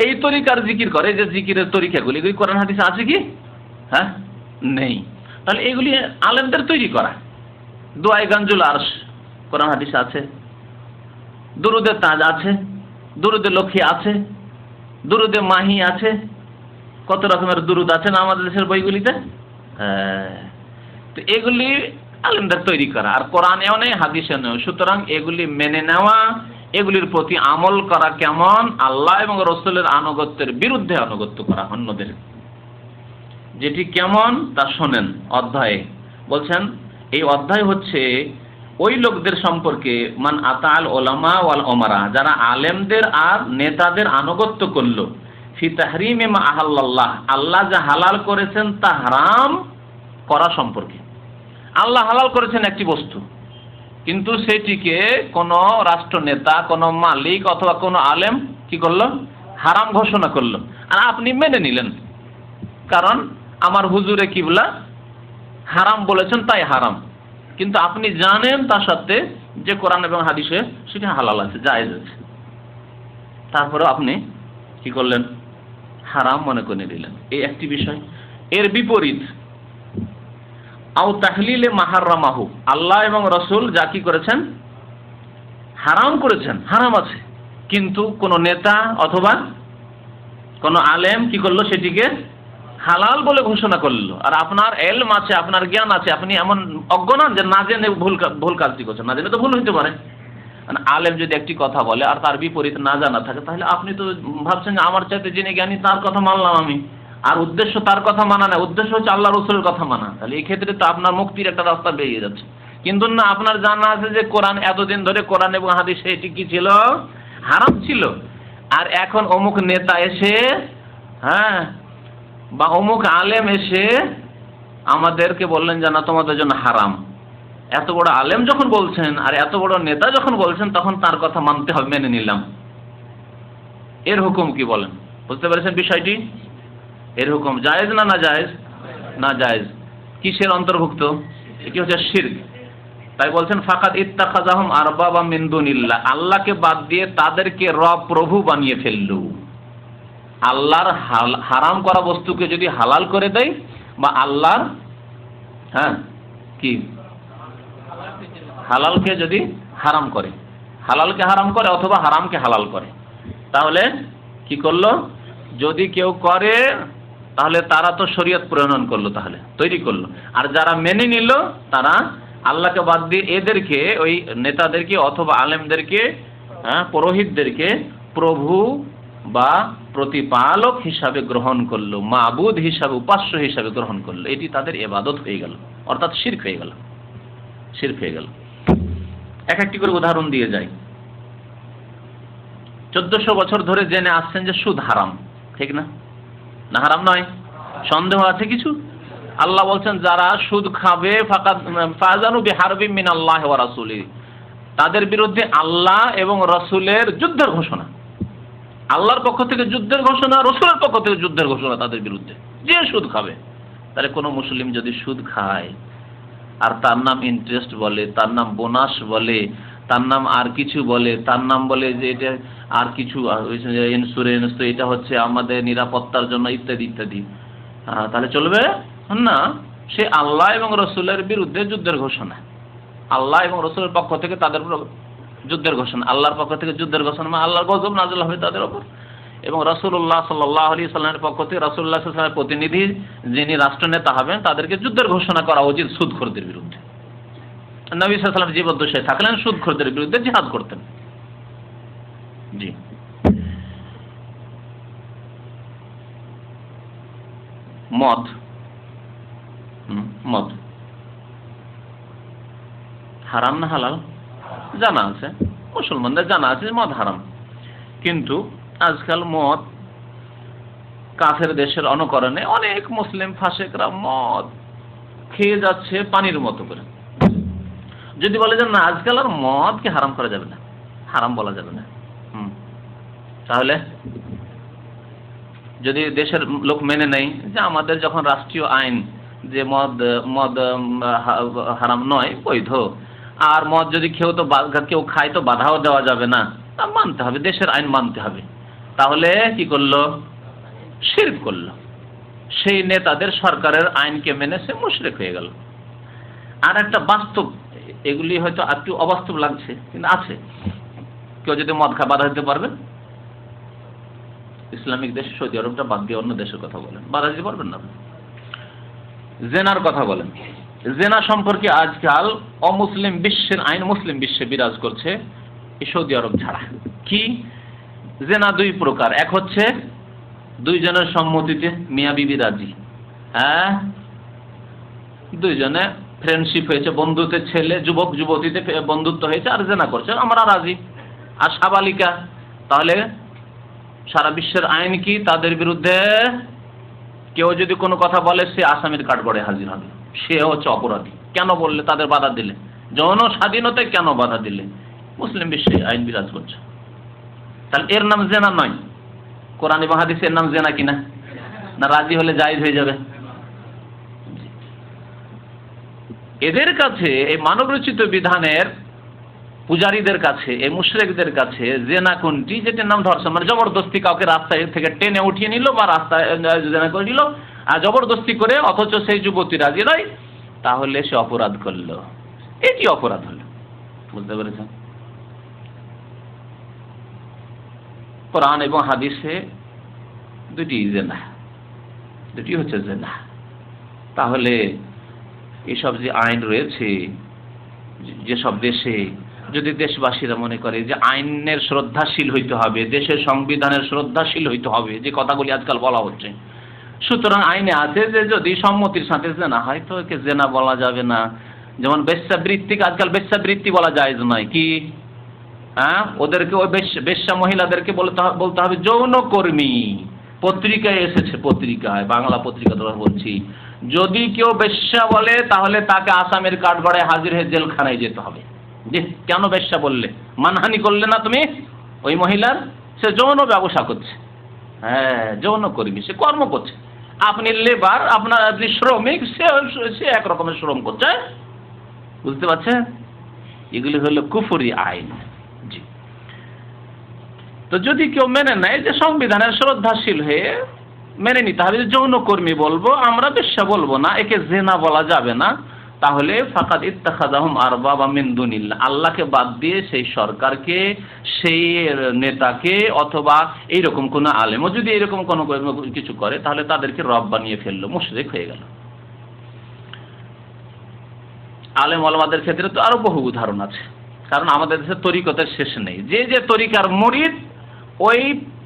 এই তরিকার জিকির করে, যে জিকিরের তরিকাগুলি, এগুলি কোরআন হাদিসে আছে কি? হ্যাঁ, নেই। তাহলে এগুলি আলেমদের তৈরি করা। দোয়ায়ে গানজুল আরশ কোরআন হাদিসে আছে, দুরুদে তাজ আছে, দুরুদে লক্ষ্মী আছে, দুরুদে মাহি আছে, কত রকমের দুরুদ আছে না আমাদের দেশের বইগুলিতে। তো এগুলি আলেমদের তৈরি করা, আর কোরআনেও নেই, হাদিসেও নেই। সুতরাং এগুলি মেনে নেওয়া, এগুলির প্রতি আমল করা কেমন? আল্লাহ এবং রসুলের আনুগত্যের বিরুদ্ধে আনুগত্য করা অন্যদের। যেটি কেমন তা শোনেন অধ্যায়ে বলছেন। এই অধ্যায় হচ্ছে ওই লোকদের সম্পর্কে, মান আতাল ওলামা ওয়াল ওমারা, যারা আলেমদের আর নেতাদের আনুগত্য করলো, ফি তাহরিমে মা আহাল্লাল্লাহ, আল্লাহ যা হালাল করেছেন তা হারাম করা সম্পর্কে। আল্লাহ হালাল করেছেন একটি বস্তু, কিন্তু সেটিকে কোন রাষ্ট্রনেতা, কোন মালিক অথবা কোন আলেম কি করলো? হারাম ঘোষণা করলো, আর আপনি মেনে নিলেন, কারণ আমার হুজুরে কিবলা হারাম বলেছেন তাই হারাম। কিন্তু আপনি জানেন তার সাথে যে কোরআন এবং হাদিসে সেটা হালাল আছে, জায়েজ আছে, তারপরে আপনি কি করলেন? হারাম মনে করে নিলেন। এই একটি বিষয়। এর বিপরীত, আও তাহলিলে মাহাররামাহু, আল্লাহ এবং রসুল যা কি করেছেন? হারাম করেছেন, হারাম আছে, কিন্তু কোন নেতা অথবা কোন আলেম কি করলো? সেটিকে হালাল বলে ঘোষণা করলো। আর আপনার এলম আছে, আপনার জ্ঞান আছে, আপনি এমন অজ্ঞ নন যে না জেনে ভুল কাজটি করছেন। না জেনে তো ভুল হইতে পারে। আলেম যদি একটি কথা বলে আর তার বিপরীত না জানা থাকে, তাহলে আপনি তো ভাবছেন যে আমার চাইতে যিনি জ্ঞানী তার কথা মানলাম আমি, আর উদ্দেশ্য তার কথা মানা না, উদ্দেশ্য হচ্ছে আল্লাহ রসুলের কথা মানা। তাহলে এই ক্ষেত্রে তো আপনার মুক্তির একটা রাস্তা বেরিয়ে যাচ্ছে। কিন্তু না, আপনার জানা আছে যে কোরআন এতদিন ধরে কোরআন এবং হাদিসে এটি কি ছিল? হারাম ছিল। আর এখন অমুক নেতা এসে, হ্যাঁ, বা অমুক আলেম এসে আমাদেরকে বললেন যে না, তোমাদের জন্য হারাম। এত বড় আলেম যখন বলছেন আর এত বড় নেতা যখন বলছেন, তখন তার কথা মানতে হবে, মেনে নিলাম। এর হুকুম কি বলেন? বুঝতে পেরেছেন বিষয়টি? এর হুকুম জায়েজ না না জায়েজ? না জায়েজ। কিসের অন্তর্ভুক্ত? এটি হচ্ছে শিরক। তাই বলছেন ফাকাদ ইত্তাখাযাহুম আরবাবা মিন দুনিল্লাহ, আল্লাহকে বাদ দিয়ে তাদেরকে রব প্রভু বানিয়ে ফেললো। আল্লাহর হারাম করা বস্তুকে যদি হালাল করে দেয়, বা আল্লাহর কি হালালকে যদি হারাম করে, হালালকে হারাম করে অথবা হারামকে হালাল করে, তাহলে কি করলো? যদি কেউ করে তাহলে তারা তো শরীয়ত প্রণয়ন করলো, তাহলে তৈরি করলো। আর যারা মেনে নিল, তারা আল্লাহকে বাদ দিয়ে এদেরকে, ওই নেতাদেরকে অথবা আলেমদেরকে, পুরোহিতদেরকে প্রভু বা প্রতিপালক হিসাবে গ্রহণ করলো, মাবুদ হিসাবে, উপাস্য হিসাবে গ্রহণ করলো। এটি তাদের ইবাদত হয়ে গেল, অর্থাৎ শিরক হয়ে গেল। শিরক হয়ে গেল। এক একটি করে উদাহরণ দিয়ে যায়। 1400 বছর ধরে জেনে আসছেন যে সুদ হারাম, ঠিক না? না হারাম নয়? সন্দেহ আছে কিছু? আল্লাহ বলছেন যারা সুদ খাবে ফাযানু বিহারবিম মিনাল্লাহি ওয়া রাসূলিহি, তাদের বিরুদ্ধে আল্লাহ এবং রাসূলের যুদ্ধের ঘোষণা। আল্লাহর পক্ষ থেকে যুদ্ধের ঘোষণা, রাসূলের পক্ষ থেকে যুদ্ধের ঘোষণা তাদের বিরুদ্ধে, যে সুদ খাবে। তাহলে কোনো মুসলিম যদি সুদ খায় আর তার নাম ইন্টারেস্ট বলে, তার নাম বোনাস বলে, তার নাম আর কিছু বলে, তার নাম বলে যে এটা আর কিছু ইন্স্যুরেন্স, তো এটা হচ্ছে আমাদের নিরাপত্তার জন্য ইত্যাদি ইত্যাদি, তাহলে চলবে না? সে আল্লাহ এবং রসুলের বিরুদ্ধে যুদ্ধের ঘোষণা। আল্লাহ এবং রসুলের পক্ষ থেকে তাদের উপর যুদ্ধের ঘোষণা, আল্লাহর পক্ষ থেকে যুদ্ধের ঘোষণা, মানে আল্লাহর গজব নাযিল হবে তাদের উপর। এবং রাসূলুল্লাহ সাল্লাল্লাহু আলাইহি সাল্লামের পক্ষ থেকে, রাসূলুল্লাহ সাল্লাল্লাহু আলাইহি ওয়াসাল্লামের প্রতিনিধি যিনি রাষ্ট্রনেতা হবেন, তাদেরকে যুদ্ধের ঘোষণা করা উচিত সুদখোরদের বিরুদ্ধে। নবী সাল্লাল্লাহু আলাইহি ওয়াসাল্লাম জীবদ্দশায় থাকলেন সুদখোরদের বিরুদ্ধে জিহাদ করতেন। জি, মদ, মদ হারাম না হালাল? জানা আছে, মুসলমানদের জানা আছে মদ হারাম। কিন্তু আজকাল মদ, কাফের দেশের অনুকরণে অনেক মুসলিম ফাসেকরা মদ খেয়ে যাচ্ছে পানির মতো করে। যদি বলে যে না, আজকাল আর মদকে হারাম করা যাবে না, হারাম বলা যাবে না, তাহলে যদি দেশের লোক মেনে নেয় যে আমাদের যখন রাষ্ট্রীয় আইন যে মদ মদ হারাম নয়, বৈধ, আর মদ যদি কেউ খায় তো বাধাও দেওয়া যাবে না, তা মানতে হবে, দেশের আইন মানতে হবে। তাহলে কি করলো? শিরক করলো। সেই নেতাদের সরকারের আইনকে মেনে সে মুশরিক হয়ে গেল। আর একটা বাস্তব, এগুলি হয়তো একটু অবাস্তব লাগছে কিন্তু আছে, কেউ যদি মদ খায় বাধা দিতে পারবেন? ইসলামিক দেশ সৌদি আরবটা বাদ দিয়ে অন্য দেশের কথা বলেন, বাধা দিতে পারবেন না। জেনার কথা বলেন, জেনা সম্পর্কে আজকাল অমুসলিম বিশ্বের আইন মুসলিম বিশ্বে বিরাজ করছে, এই সৌদি আরব ছাড়া। কি? জেনা দুই প্রকার, এক হচ্ছে দুইজনের সম্মতিতে মিয়া বিবি রাজি, হ্যাঁ, দুইজনে ফ্রেন্ডশিপ হয়েছে, বন্ধুত্বের ছেলে যুবক যুবতীতে বন্ধুত্ব হয়েছে আর জেনা করছে, আমরা রাজি। আর সাবালিকা, তাহলে সারা বিশ্বের আইন কি? তাদের বিরুদ্ধে কেউ যদি কোনো কথা বলে সে আসামির কাঠগড়ায় হাজির হবে, সে হচ্ছে অপরাধী। কেন বললে? তাদের বাধা দিলে, যৌন স্বাধীনতায় কেন বাধা দিলে? মুসলিম বিশ্বে আইন বিরাজ করছে। তাহলে এর নাম জেনা নয়। কোরআন এবং হাদিসের নাম জেনা কিনা? না রাজি হলে জায়েজ হয়ে যাবে? এদের কাছে, এই মানবরচিত বিধানের পূজারীদের কাছে, এই মুশরিকদের কাছে জেনা কোনটি? যেটার নাম ধর্ষণ, মানে জবরদস্তি কাউকে রাস্তায় থেকে টেনে উঠিয়ে নিল বা রাস্তায় জেনা করে নিল, আর জবরদস্তি করে, অথচ সেই যুবতী রাজি নয়, তাহলে সে অপরাধ করলো। এটি অপরাধ হলো। বুঝতে পেরেছেন? কোরআন এবং হাদিসে দুটি জেনা, দুটি হচ্ছে জেনা। তাহলে এসব যে আইন রয়েছে, যেসব দেশে, যদি দেশবাসীরা মনে করে যে আইনের শ্রদ্ধাশীল হইতে হবে, দেশের সংবিধানের শ্রদ্ধাশীল হইতে হবে, যে কথাগুলি আজকাল বলা হচ্ছে, সুতরাং আইনে আছে যে যদি সম্মতির সাথে জেনা হয় তো একে জেনা বলা যাবে না। যেমন বেশ্যাবৃত্তিকে আজকাল বেশ্যাবৃত্তি বলা জায়েজ নয়। কি? হ্যাঁ, ওদেরকে ওই বেশ্যা মহিলাদেরকে বলতে হবে যৌনকর্মী। পত্রিকায় এসেছে, পত্রিকায়, বাংলা পত্রিকা দ্বারা বলছি, যদি কেউ বেশ্যা বলে তাহলে তাকে আসামের কাঠগড়ায় হাজির হয়ে জেলখানায় যেতে হবে। যে কেন বেশ্যা বললে? মানহানি করলে না তুমি ওই মহিলার? সে যৌন ব্যবসা করছে, হ্যাঁ, যৌনকর্মী, সে কর্ম করছে। আপনি লেবার, আপনি শ্রমিক, সে এক রকমের শ্রম করছে। বুঝতে পারছেন? এগুলি হলো কুফরি আইন। জি। তো যদি কেউ মেনে নেয় যে সংবিধানের শ্রদ্ধাশীল হয়ে মেনে নিতে হবে, যৌনকর্মী বলবো আমরা, বেশ্যা বলবো না, একে জেনা বলা যাবে না, তাহলে ফাকাদ ইত্তাখাযাহুম আরবাবা মিন দুনিল্লাহ, আল্লাহকে বাদ দিয়ে সেই সরকারকে, সেই নেতাকে, অথবা এইরকম কোন আলেমও যদি এরকম কোনো কিছু করে তাহলে তাদেরকে রব বানিয়ে ফেললো, মুশরিক হয়ে গেল। আলেম ওলামাদের ক্ষেত্রে তো আরো বহু উদাহরণ আছে, কারণ আমাদের দেশে তরিকতের শেষ নেই। যে যে তরিকার মুরিদ,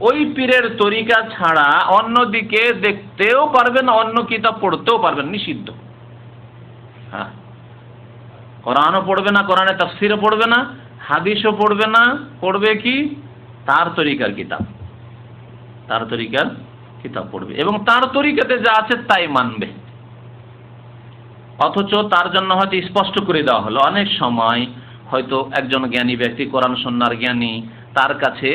ওই পীরের তরিকা ছাড়া অন্যদিকে দেখতেও পারবেন, অন্য কিতাব পড়তেও পারবেন, নিষিদ্ধ। হ্যাঁ, কোরআনও পড়বে না, কোরআনের তাফসীরও পড়বে না, হাদিসও পড়বে না, পড়বে কি? তার তরিকার কিতাব, তার তরিকার কিতাব পড়বে এবং তার তরিকাতে যা আছে তাই মানবে। অথচ তার জন্য হয়তো স্পষ্ট করে দেওয়া হলো, অনেক সময় হয়তো একজন জ্ঞানী ব্যক্তি, কোরআন সুন্নাহর জ্ঞানী, তার কাছে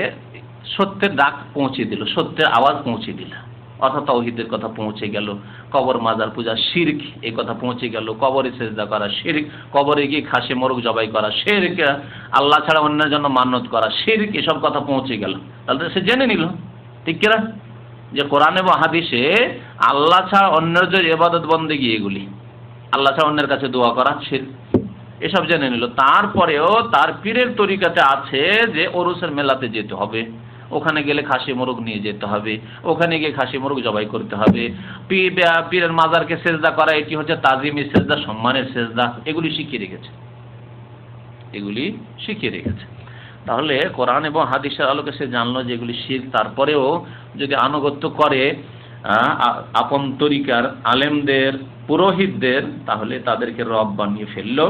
সত্যের ডাক পৌঁছে দিল, সত্যের আওয়াজ পৌঁছে দিল, অর্থাৎ তাওহীদের কথা পৌঁছে গেল, কবর মাজার পূজা শিরক এই কথা পৌঁছে গেল, কবরে সিজদা করা শিরক, কবরে গিয়ে খাসি মোরগ জবাই করা শিরক, আল্লাহ ছাড়া অন্যের জন্য মান্যত করা শিরক, এসব কথা পৌঁছে গেল। তাহলে সে জেনে নিল, ঠিক কিনা, যে কোরআন এবং হাদিসে আল্লাহ ছাড়া অন্যের যে ইবাদত বন্দেগী, এগুলি আল্লাহ ছাড়া অন্যের কাছে দোয়া করা শিরক, এসব জেনে নিল। তারপরেও তার পীরের তরিকাতে আছে যে ওরুসের মেলাতে যেতে হবে, ওখানে গেলে খাসি মোরগ নিয়ে যেতে হবে, ওখানে গিয়ে খাসি মোরগ জবাই করতে হবে, পীরের মাজারকে সেজদা করা, এটি হচ্ছে তাজিমি সেজদা, সম্মানের সেজদা, এগুলি শিখিয়ে রেখেছে, এগুলি শিখিয়ে রেখেছে। তাহলে কোরআন এবং হাদিসের আলোকে সে জানলো যে এগুলি শিরক, তারপরেও যদি আনুগত্য করে আপন তরিকার আলেমদের, পুরোহিতদের, তাহলে তাদেরকে রব বানিয়ে ফেললো,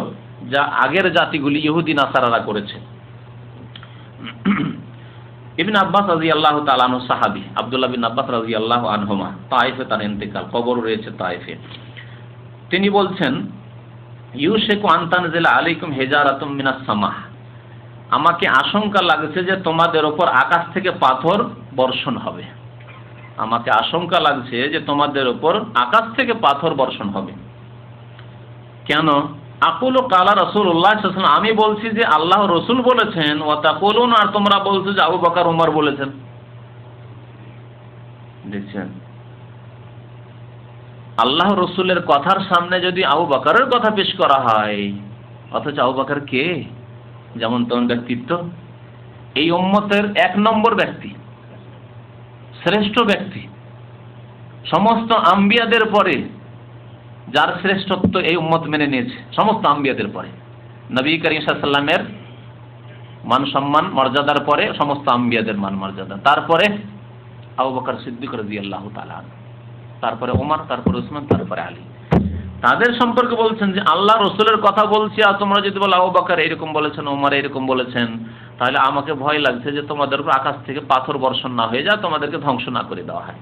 যা আগের জাতিগুলি ইহুদি নাসারারা করেছে। ইবনে আব্বাস রাদিয়াল্লাহু তাআলা আনহু, সাহাবী আব্দুল্লাহ বিন আব্বাস রাদিয়াল্লাহু আনহুমা, তায়েফে তার ইন্তেকাল, কবর রয়েছে তায়েফে। তিনি বলছেন, ইউশিকু আন তানজিলা আলাইকুম হিজারাতুম মিনাস সামাহ, আমাকে আশঙ্কা লাগছে যে তোমাদের উপর আকাশ থেকে পাথর বর্ষণ হবে। আমাকে আশঙ্কা লাগছে যে তোমাদের উপর আকাশ থেকে পাথর বর্ষণ হবে। কেন? আকুলু কালা রাসূলুল্লাহ সাল্লাল্লাহু আলাইহি ওয়াসাল্লাম, আমি বলছি যে আল্লাহ রসুল বলেছেন, ওয়া তাকুলুন, আর তোমরা বলছো যে আবু বকর ওমর বলেছেন। দেখছেন, আল্লাহ রসুলের কথার সামনে যদি আবু বকরের কথা পেশ করা হয়, অথচ আবু বকর কে? যেমন তেমন ব্যক্তিত্ব, এই উম্মতের 1 নম্বর ব্যক্তি, শ্রেষ্ঠ ব্যক্তি, সমস্ত আম্বিয়াদের পরে যার শ্রেষ্ঠত্ব এই উম্মত মেনে নিয়েছে, সমস্ত আম্বিয়াদের পরে নবী করিম সাল্লাল্লাহু আলাইহি ওয়াসাল্লামের মান সম্মান মর্যাদার পরে সমস্ত আম্বিয়াদের মান মর্যাদা, তারপরে আবু বকর সিদ্দিক রাদিয়াল্লাহু তাআলা, তারপরে ওমর, তারপরে উসমান, তারপরে আলী। তাদের সম্পর্কে বলছেন যে আল্লাহ রসুলের কথা বলছি, আর তোমরা যদি বলো আবু বকর এরকম বলেছেন, ওমর এরকম বলেছেন, তাহলে আমাকে ভয় লাগছে যে তোমাদের উপর আকাশ থেকে পাথর বর্ষণ না হয়ে যায়, তোমাদেরকে ধ্বংস না করে দেওয়া হয়।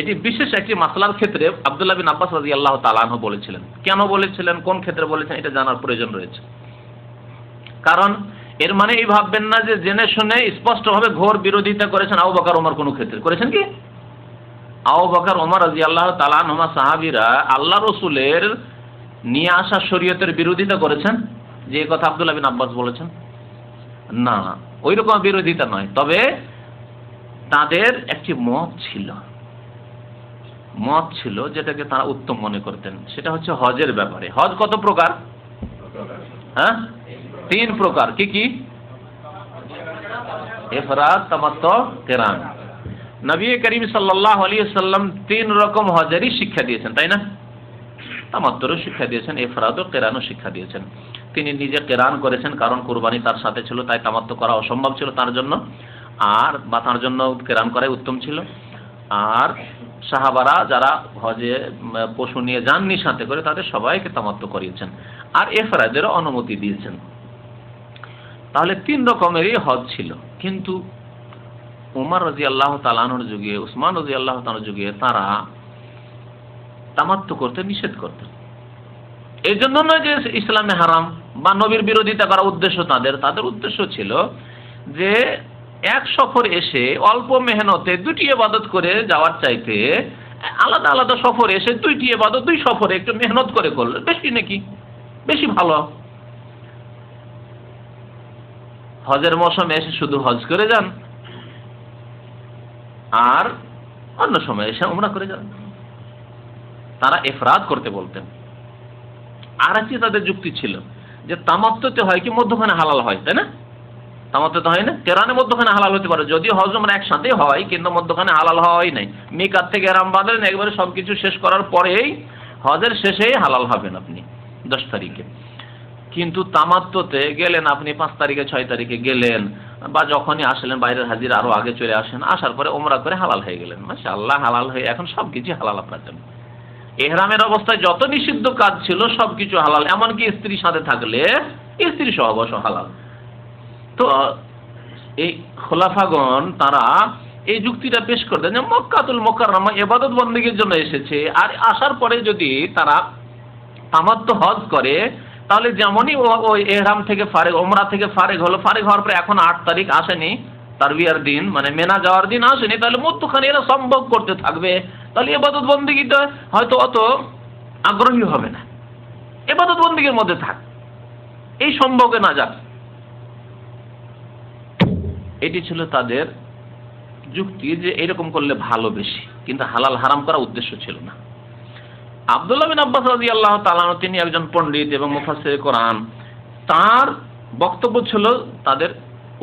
এটি বিশেষ একটি মাসলার ক্ষেত্রে আব্দুল্লাহ বিন আব্বাস রাদিয়াল্লাহু তাআলা আনহু বলেছিলেন। কেন বলেছিলেন, কোন ক্ষেত্রে বলেছেন, এটা জানার প্রয়োজন রয়েছে। কারণ এর মানে এই ভাববেন না যে জেনে শুনে স্পষ্টভাবে ঘোর বিরোধিতা করেছেন আবু বকর ওমর। কোনো ক্ষেত্রে করেছেন কি? আবু বকর ওমর রাদিয়াল্লাহু তাআলা আনহুমা সাহাবীরা আল্লাহ রসুলের নিয়ে আসা শরীয়তের বিরোধিতা করেছেন যে কথা আব্দুল্লাহ বিন আব্বাস বলেছেন? না, ওই রকম বিরোধিতা নয়। তবে তাদের একটি মত ছিল যেটাকে তারা উত্তম মনে করতেন, সেটা হচ্ছে হজের ব্যাপারে। হজ কত প্রকার? হ্যাঁ, 3 প্রকার। কি কি? ইফরাদ, তামাত্তু, কিরান। নবী করিম সাল্লাল্লাহু আলাইহি ওয়াসাল্লাম 3 রকম হজেরই শিক্ষা দিয়েছেন, তাই না? তামাত্তুরও শিক্ষা দিয়েছেন, ইফরাদ ও কিরানও শিক্ষা দিয়েছেন। তিনি নিজে কিরান করেছেন, কারণ কুরবানি তার সাথে ছিল, তাই তামাত্তু করা অসম্ভব ছিল তার জন্য, আর বা তার জন্য কিরান করাই উত্তম ছিল। আর সাহাবারা যারা হজে পশু নিয়ে যাননি সাথে করে, তাদের সবাইকে তামাত্তু করিয়েছেন, আর ইফরাদেরও অনুমতি দিয়েছেন। তাহলে 3 রকমেরই হজ ছিল। কিন্তু উমর রাদিয়াল্লাহু তাআলা আনহুর যুগে, উসমান রাদিয়াল্লাহু তাআলার যুগে তারা তামাত্তু করতে নিষেধ করতেন। এই জন্য নয় যে ইসলামে হারাম বা নবীর বিরোধিতা করা উদ্দেশ্য তাদের উদ্দেশ্য ছিল যে এক সফর এসে অল্প মেহনতে 2টি ইবাদত করে যাওয়ার চাইতে আলাদা আলাদা সফর এসে 2টি ইবাদত 2 সফরে একটু মেহনত করে করলে বেশি নাকি, বেশি ভালো। হজের মৌসুমে এসে শুধু হজ করে যান, আর অন্য সময় এসে উমরা করে যান। তারা ইফরাদ করতে বলতেন। আর একটি তাদের যুক্তি ছিল যে তামাত্তুতে হয় কি মধ্যখানে হালাল হয়, তাই না? তামাত্তুতে হয় না, কিরানে মধ্যখানে হালাল হতে পারে, যদিও হজ উমরা একসাথে হয়, কিন্তু মধ্যখানে হালাল হওয়াই নাই। মিকাত থেকে ইহরাম বাঁধলেন, একবারে সবকিছু শেষ করার পরেই হজের শেষেই হালাল হবেন আপনি 10 তারিখে। কিন্তু তামাত্তুতে গেলেন আপনি 5 তারিখে 6 তারিখে গেলেন, বা যখনই আসলেন বাইরের হাজির আরো আগে চলে আসেন, আসার পরে ওমরা করে হালাল হয়ে গেলেন। মাশাআল্লাহ, হালাল হয়ে এখন সবকিছু হালাল আপনার জন্য। ইহরামের অবস্থায় যত নিষিদ্ধ কাজ ছিল সবকিছু হালাল, এমনকি স্ত্রীর সাথে থাকলে স্ত্রী সহবাস হালাল। তো এই খোলাফাগণ তারা এই যুক্তিটা পেশ করতেন যে মক্কাতুল মুকাররমা ইবাদত বন্দেগীর জন্য এসেছে, আর আসার পরে যদি তারা তামাত্তু হজ করে, তাহলে যেমনই ওই ইহরাম থেকে ফারেগ, ওমরা থেকে ফারেগ হলো, ফারেগ হওয়ার পরে এখন 8 তারিখ আসেনি, তারবিয়ার দিন মানে মেনা যাওয়ার দিন আসেনি, তাহলে মধ্যখানে এরা সম্ভব করতে থাকবে, তাহলে ইবাদত বন্দেগীটা হয়তো অত আগ্রহী হবে না, ইবাদত বন্দেগীর মধ্যে থাক, এই সম্ভবে না যাক। এটি ছিল তাদের যুক্তি যে এরকম করলে ভালো বেশি, কিন্তু হালাল হারাম করা উদ্দেশ্য ছিল না। আব্দুল্লাহ বিন আব্বাস রাদিয়াল্লাহু তাআলা আনহু, তিনি একজন পণ্ডিত এবং মুফাসসির কোরআন, তার বক্তব্য ছিল তাদের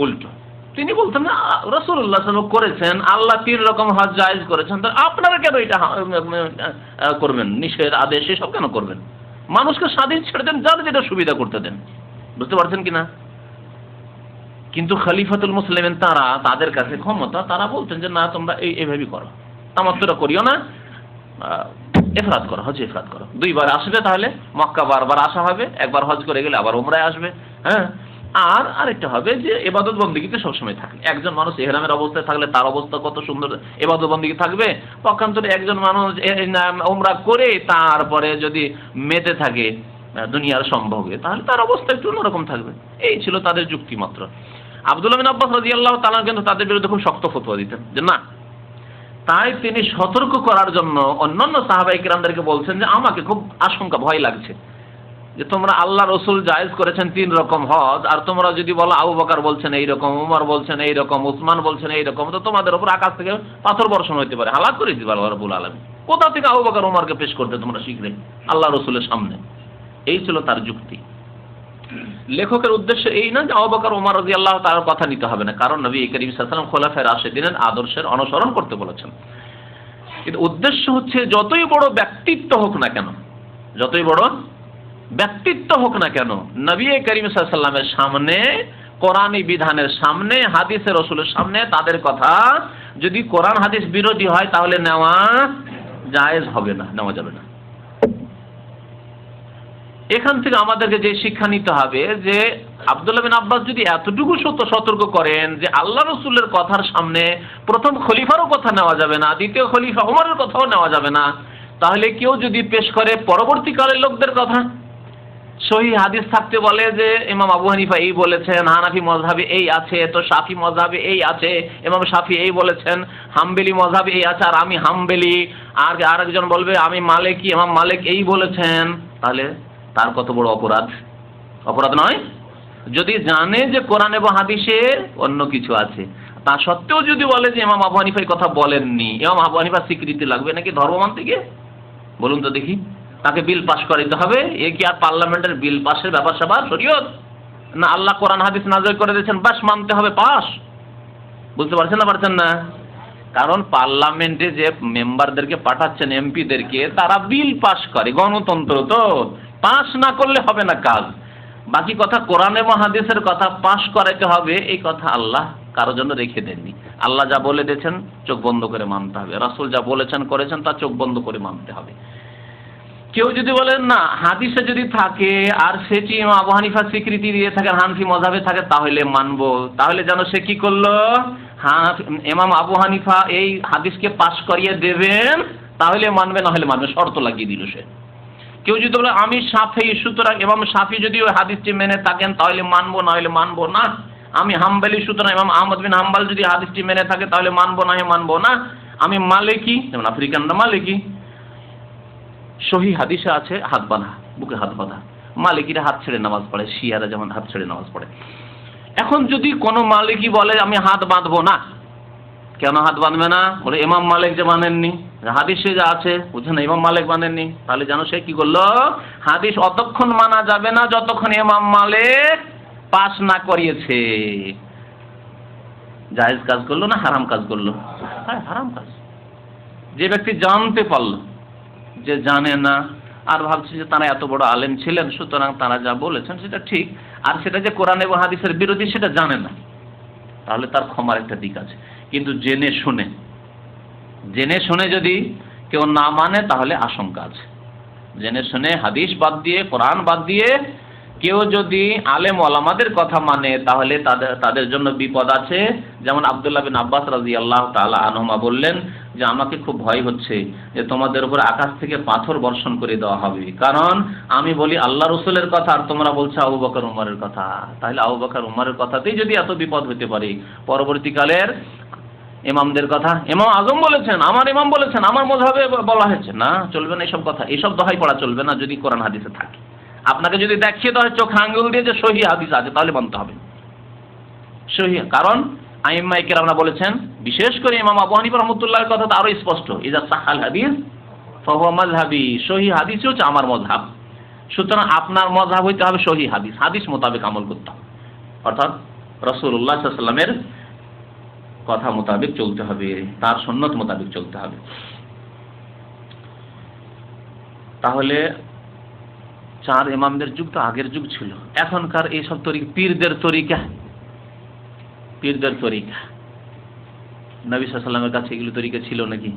উল্টো। তিনি বলতেন না, রাসূলুল্লাহ সাল্লাল্লাহু আলাইহি ওয়াসাল্লাম করেছেন, আল্লাহ 3 রকম হজ জায়েজ করেছেন, তো আপনারা কেন এটা করবেন, নিষেধ আদেশ এসব কেন করবেন? মানুষকে স্বাধীন ছেড়ে দেন, যার যেটা সুবিধা করতে দেন। বুঝতে পারছেন কিনা? কিন্তু খলিফাতুল মুসলিমিন তারা, তাদের কাছে ক্ষমতা, তারা বলতেন যে না, তোমরা এইভাবেই করো, তামাত্তুটা করিও না, ইফরাদ করো, হজ ইফরাদ করো। 2 বার আসবে, তাহলে মক্কা বারবার আসা হবে, একবার হজ করে গেলে আবার উমরায় আসবে। হ্যাঁ, আর আরেকটা হবে যে ইবাদত বন্দেগীতে সবসময় থাকে। একজন মানুষ ইহরামের অবস্থায় থাকলে তার অবস্থা কত সুন্দর, ইবাদত বন্দেগী থাকবে। পক্ষান্তরে একজন মানুষ উমরা করে তারপরে যদি মেতে থাকে দুনিয়ার সম্ভোগে, তাহলে তার অবস্থা একটু অন্যরকম থাকবে। এই ছিল তাদের যুক্তি মাত্র। আব্দুল্লাহ বিন আব্বাস রাদিয়াল্লাহু তাআলা কিন্তু তাদের বিরুদ্ধে খুব শক্ত ফতোয়া দিতেন যে না, তাই তিনি সতর্ক করার জন্য অন্যান্য সাহাবায়ে কেরামদেরকে বলছেন যে আমাকে খুব আশঙ্কা, ভয় লাগছে যে তোমরা আল্লাহ রসুল জায়েজ করেছেন 3 রকম হজ, আর তোমরা যদি বলো আবু বকর বলছেন এইরকম, উমর বলছেন এইরকম, উসমান বলছেন এইরকম, তো তোমাদের উপর আকাশ থেকে পাথর বর্ষণ হইতে পারে, হালাক করে দিবে আল্লাহ রাব্বুল আলামিন। কোথা থেকে আবু বকর উমরকে পেশ করতে তোমরা শিখলে আল্লাহ রসুলের সামনে? এই ছিল তার যুক্তি। লেখকের উদ্দেশ্য এই না যে আবু বকর ওমর রাদিয়াল্লাহু তাআলার কথা নিতে হবে না, কারণ নবী করিম সাল্লাল্লাহু আলাইহি ওয়াসাল্লাম খোলাফায়ে রাশিদিনের আদর্শের অনুসরণ করতে বলেছেন। কিন্তু উদ্দেশ্য হচ্ছে যতই বড় ব্যক্তিত্ব হোক না কেন, যতই বড় ব্যক্তিত্ব হোক না কেন, নবী করিম সাল্লাল্লাহু আলাইহি ওয়াসাল্লামের সামনে, কোরআনী বিধানের সামনে, হাদিসে রাসূলের সামনে তাদের কথা যদি কোরআন হাদিস বিরোধী হয় তাহলে নেওয়া জায়েজ হবে না, নেওয়া যাবে না। এখান থেকে আমাদেরকে যে শিক্ষা নিতে হবে যে আব্দুল্লাহ বিন আব্বাস যদি এতটুকু সতর্ক করেন যে আল্লাহ রসুলের কথার সামনে প্রথম খলিফারও কথা নেওয়া যাবে না, দ্বিতীয় খলিফা ওমরের কথাও নেওয়া যাবে না, তাহলে কেউ যদি পেশ করে পরবর্তীকালের লোকদের কথা, সহিহ হাদিস থাকতে বলে যে ইমাম আবু হানিফা এই বলেছেন, হানাফি মযহাবে এই আছে, তো শাফি মযহাবে এই আছে, ইমাম শাফি এই বলেছেন, হাম্বলি মযহাবে এই আছে, আর আমি হাম্বলি, আর আরেকজন বলবে আমি মালিকি, ইমাম মালিক এই বলেছেন, তাহলে তার কত বড় অপরাধ? অপরাধ নয়? যদি জানে যে কোরআন এবং হাদিসে অন্য কিছু আছে, তা সত্ত্বেও যদি বলে যে ইমাম আবু হানিফা এই কথা বলেননি, ইমাম আবু হানিফার স্বীকৃতি লাগবে নাকি ধর্ম মানতে গিয়ে? বলুন তো দেখি। তাকে বিল পাস করাইতে হবে? এ কি আর পার্লামেন্টের বিল পাসের ব্যাপার স্যাপার শরীয়ত? না আল্লাহ কোরআন হাদিস নাযিল করে দিয়েছেন, বাস মানতে হবে, পাস। বুঝতে পারছেন না? পারছেন না? কারণ পার্লামেন্টে যে মেম্বারদেরকে পাঠাচ্ছেন, এমপিদেরকে, তারা বিল পাস করে, গণতন্ত্র তো, পাস না করলে হবে না কাজ। বাকি কথা কোরআন এবং হাদিসের কথা পাস করাইতে হবে, এই কথা আল্লাহ কারো জন্য রেখে দেননি। আল্লাহ যা বলে দিয়েছেন চোখ বন্ধ করে মানতে হবে, রাসূল যা বলেছেন করেছেন তা চোখ বন্ধ করে মানতে হবে। কেউ যদি বলেন না হাদিসে যদি থাকে আর সেটি ইমাম আবু হানিফা স্বীকৃতি দিয়ে থাকে, হানফি মযহাবে থাকে, তাহলে মানবো, তাহলে যেন সে কি করলো, ইমাম আবু হানিফা এই হাদিসকে পাস করিয়ে দেবেন তাহলে মানবে, না হলে মানবে, শর্ত লাগিয়ে দিল সে। কেউ যদি বলে আমি শাফি, সুতরাং ইমাম শাফি যদি ওই হাদিসটি মেনে থাকেন তাহলে মানবো, না হলে মানবো না। আমি হাম্বলি, সুতরাং ইমাম আহমদ বিন হাম্বল যদি হাদিসটি মেনে থাকে তাহলে মানবো, না হয় মানবো না। আমি মালিকি, যেমন আফ্রিকানরা মালিকি, সহি হাদিসে আছে হাত বাঁধা, বুকে হাত বাঁধা, মালিকিরা হাত ছেড়ে নামাজ পড়ে, শিয়ারা যেমন হাত ছেড়ে নামাজ পড়ে। এখন যদি কোনো মালিকি বলে আমি হাত বাঁধবো না, কেন হাত বাঁধবে না? বলে ইমাম মালিক যে মানেননি, হাদিসে যা আছে বুঝছেন, ইমাম মালিক মানেননি, তাহলে যেন সে কি করলো, হাদিস অতক্ষণ মানা যাবে না যতক্ষণ ইমাম মালিক পাস না করিয়েছে। জায়েজ কাজ করলো না হারাম কাজ করলো? হ্যাঁ, হারাম কাজ। যে ব্যক্তি জানতে পারলো যে জানে না আর ভাবছে যে তারা এত বড় আলেম ছিলেন, সুতরাং তারা যা বলেছেন সেটা ঠিক, আর সেটা যে কোরআন এবং হাদিসের বিরোধী সেটা জানে না, তাহলে তার ক্ষমার একটা দিক আছে। কিন্তু জেনে শুনে যদি কেউ না মানে তাহলে আশঙ্কা আছে। জেনে শুনে হাদিস বাদ দিয়ে, কোরআন বাদ দিয়ে কেউ যদি আলেম ওলামাদের কথা মানে তাহলে তাদের জন্য বিপদ আছে। যেমন আব্দুল্লাহ বিন আব্বাস রাদিয়াল্লাহু তাআলা আনহুমা বললেন যে আমাকে খুব ভয় হচ্ছে যে তোমাদের উপর আকাশ থেকে পাথর বর্ষণ করে দেওয়া হবে, কারণ আমি বলি আল্লাহ রসুলের কথা আর তোমরা বলছো আবু বকর উমরের কথা। তাহলে আবু বকর উমরের কথাতেই যদি এত বিপদ হতে পারে, পরবর্তীকালের ইমামদের কথা, ইমাম আজম বলেছেন, আমার ইমাম বলেছেন, আমার মযহাবে বলা হয়েছে, না চলবে না এইসব কথা, এইসব দোহাই পড়া চলবে না যদি কোরআন হাদিসে থাকে। আপনাকে যদি দেখিয়ে দেওয়া হয় চোখ আঙ্গুল দিয়ে যে সহি হাদিস আছে তাহলে মানতে হবে সহি। কারণ আইম্মায়ে কেরামরা বলেছেন, বিশেষ করে ইমাম আবু হানিফা রাহমাতুল্লাহর কথা তো আরো স্পষ্ট, ইজা সাহাল হাদিস ফাহুয়া মাযহাবি, সহি হাদিস হচ্ছে আমার মযহাব। সুতরাং আপনার মযহাব হইতে হবে সহি হাদিস, হাদিস মোতাবেক আমল করতে হবে, অর্থাৎ রাসূলুল্লাহ সাল্লাল্লাহু আলাইহি ওয়াসাল্লামের কথা মোতাবেক চলতে হবে, তার সুন্নত মোতাবেক চলতে হবে। তাহলে 4 ইমামদের যুগ তো আগের যুগ ছিল। এখনকার এইসব তরিকা, পীরদের তরিকা নবী সাল্লাল্লাহু আলাইহি ওয়াসাল্লামের কাছে এগুলো তরিকা ছিল নাকি?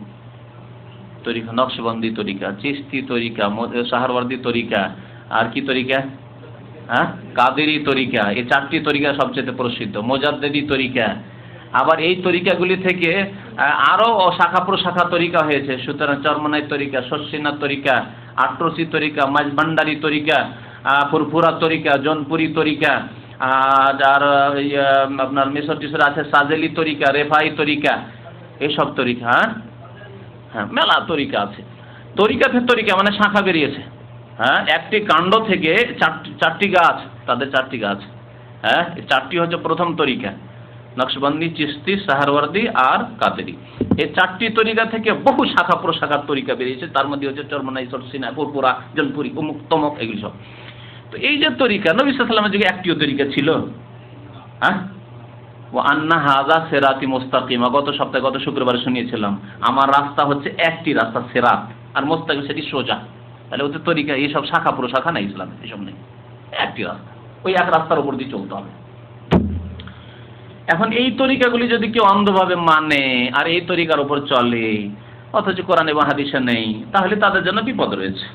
তরিকা নকশবন্দি তরিকা, চিশতি তরিকা, সাহারওয়ার্দী তরিকা, আর কি তরিকা, কাদেরি তরিকা, এই 4টি তরিকা সবচেয়ে প্রসিদ্ধ। মুজাদ্দিদি তরিকা, আবার এই তরিকাগুলি থেকে আরো শাখা প্রশাখা তরিকা হয়েছে। সুতরাং চরমনাই তরিকা, শর্ষিনা তরিকা, আট্রসি তরিকা, মাঝভান্ডারি তরিকা, ফুরফুরা তরিকা, জনপুরি তরিকা, আর আপনার মিশর টিশর আছে সাজেলি তরিকা, রেফাই তরিকা, এইসব তরিকা। হ্যাঁ, মেলা তরিকা আছে। তরিকা মানে শাখা বেরিয়েছে। হ্যাঁ, একটি কাণ্ড থেকে চারটি গাছ, তাদের 4টি গাছ। হ্যাঁ, এই 4টি হচ্ছে প্রথম তরিকা, নকশবন্দি, চিশতি, সাহারওয়ার্দী আর কাদেরি। এই 4টি তরিকা থেকে বহু শাখা প্রশাখার তরিকা বেরিয়েছে। তার মধ্যে হচ্ছে চরমনাই, সরসিনা, পুরপুরা, জনপুরি, অমুক তমক, এগুলি সব। তো এই যে তরিকা, নবী সাল্লাল্লাহু আলাইহি ওয়াসাল্লামের যুগে একটিও তরিকা ছিল? হ্যাঁ, ও আন্না হাযা সিরাতি মুস্তাকিমা, গত সপ্তাহে, গত শুক্রবারে শুনিয়েছিলাম, আমার রাস্তা হচ্ছে একটি রাস্তা, সিরাত, আর মুস্তাকিম সেটি সোজা। তাহলে ওদের তরিকা এইসব শাখা প্রশাখা নাই, ইসলাম এসব নেই, একটি রাস্তা, ওই এক রাস্তার উপর দিয়ে চলতে হবে। এখন এই তরিকাগুলি যদি কেউ অন্ধভাবে মানে আর এই তরিকার উপর চলে, অথচ কোরআন এবং হাদিসে নেই, তাহলে তাদের জন্য বিপদ রয়েছে।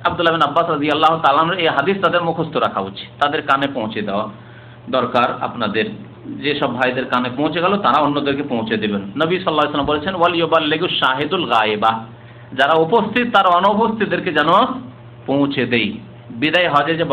আব্দুল্লাহ বিন আব্বাস রাদিয়াল্লাহু তাআলা আনহু এই হাদিস তাদের মুখস্থ রাখা উচিত, তাদের কানে পৌঁছে দেওয়া দরকার। আপনাদের যেসব ভাইদের কানে পৌঁছে গেল, তারা অন্যদেরকে পৌঁছে দেবেন। নবী সাল্লাল্লাহু আলাইহি ওয়াসাল্লাম বলেছেন, ওয়াল ইউবাল্লিগু শাহিদুল গায়বা, যারা উপস্থিত তারা অনুপস্থিতদেরকে যেন পৌঁছে দেই। বিদায় হজে যে